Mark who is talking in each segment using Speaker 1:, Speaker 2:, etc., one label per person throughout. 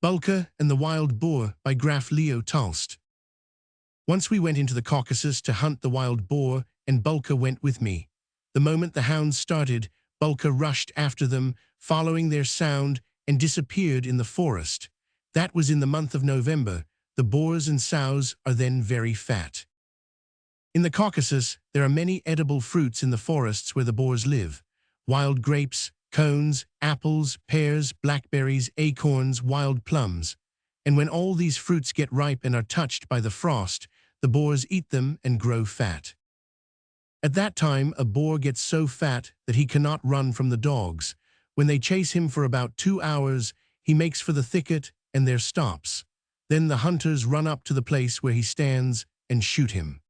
Speaker 1: BúLKA and the Wild Boar by Graf Leo Tolstoy. Once we went into the Caucasus to hunt the wild boar, and BúLKA went with me. The moment the hounds started, BúLKA rushed after them, following their sound, and disappeared in the forest. That was in the month of November. The boars and sows are then very fat. In the Caucasus, there are many edible fruits in the forests where the boars live. Wild grapes, cones, apples, pears, blackberries, acorns, wild plums. And when all these fruits get ripe and are touched by the frost, the boars eat them and grow fat. At that time, a boar gets so fat that he cannot run from the dogs. When they chase him for about 2 hours, he makes for the thicket and there stops. Then the hunters run up to the place where he stands and shoot him.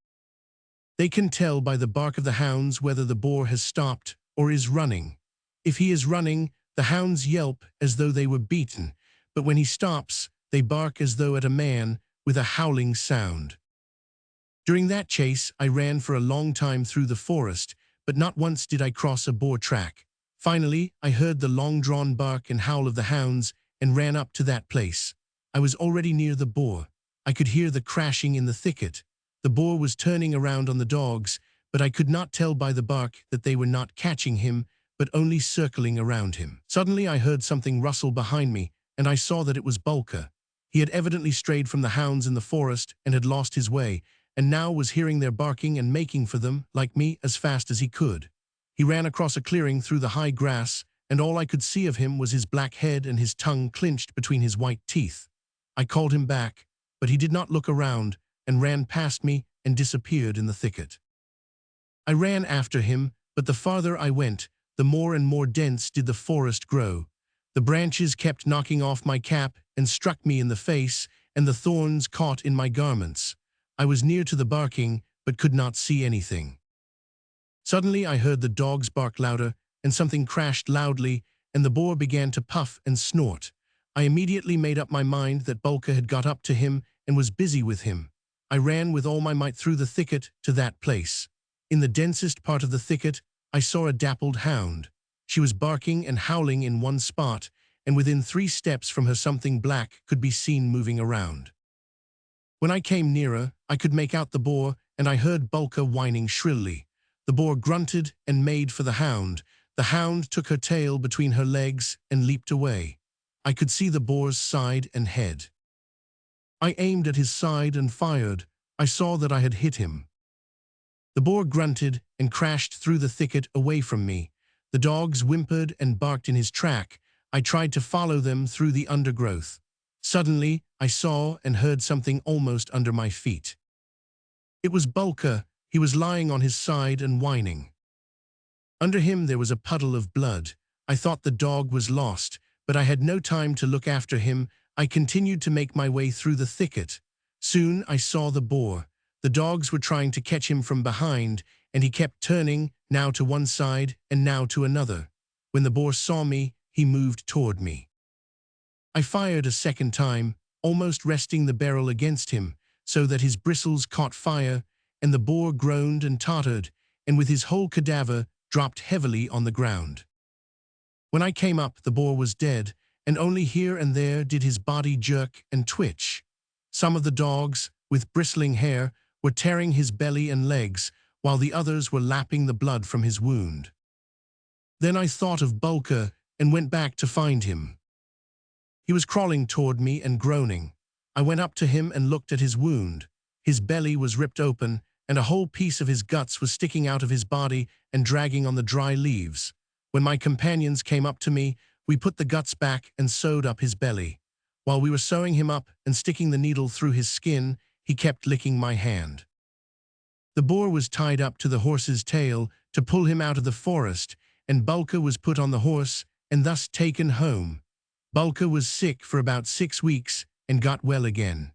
Speaker 1: They can tell by the bark of the hounds whether the boar has stopped or is running. If he is running, the hounds yelp as though they were beaten, but when he stops, they bark as though at a man with a howling sound. During that chase, I ran for a long time through the forest, but not once did I cross a boar track. Finally, I heard the long-drawn bark and howl of the hounds and ran up to that place. I was already near the boar. I could hear the crashing in the thicket. The boar was turning around on the dogs, but I could not tell by the bark that they were not catching him, but only circling around him. Suddenly I heard something rustle behind me, and I saw that it was BúLKA. He had evidently strayed from the hounds in the forest and had lost his way, and now was hearing their barking and making for them, like me, as fast as he could. He ran across a clearing through the high grass, and all I could see of him was his black head and his tongue clenched between his white teeth. I called him back, but he did not look around and ran past me and disappeared in the thicket. I ran after him, but the farther I went, the more and more dense did the forest grow. The branches kept knocking off my cap and struck me in the face, and the thorns caught in my garments. I was near to the barking, but could not see anything. Suddenly I heard the dogs bark louder, and something crashed loudly, and the boar began to puff and snort. I immediately made up my mind that BúLKA had got up to him and was busy with him. I ran with all my might through the thicket to that place. In the densest part of the thicket, I saw a dappled hound. She was barking and howling in one spot, and within 3 steps from her something black could be seen moving around. When I came nearer, I could make out the boar, and I heard BúLKA whining shrilly. The boar grunted and made for the hound. The hound took her tail between her legs and leaped away. I could see the boar's side and head. I aimed at his side and fired. I saw that I had hit him. The boar grunted and crashed through the thicket away from me. The dogs whimpered and barked in his track. I tried to follow them through the undergrowth. Suddenly, I saw and heard something almost under my feet. It was BúLKA. He was lying on his side and whining. Under him there was a puddle of blood. I thought the dog was lost, but I had no time to look after him. I continued to make my way through the thicket. Soon I saw the boar. The dogs were trying to catch him from behind, and he kept turning, now to one side and now to another. When the boar saw me, he moved toward me. I fired a second time, almost resting the barrel against him, so that his bristles caught fire, and the boar groaned and tottered, and with his whole cadaver dropped heavily on the ground. When I came up, the boar was dead, and only here and there did his body jerk and twitch. Some of the dogs, with bristling hair, were tearing his belly and legs, while the others were lapping the blood from his wound. Then I thought of BúLKA and went back to find him. He was crawling toward me and groaning. I went up to him and looked at his wound. His belly was ripped open, and a whole piece of his guts was sticking out of his body and dragging on the dry leaves. When my companions came up to me, we put the guts back and sewed up his belly. While we were sewing him up and sticking the needle through his skin, he kept licking my hand. The boar was tied up to the horse's tail to pull him out of the forest, and BúLKA was put on the horse and thus taken home. BúLKA was sick for about 6 weeks and got well again.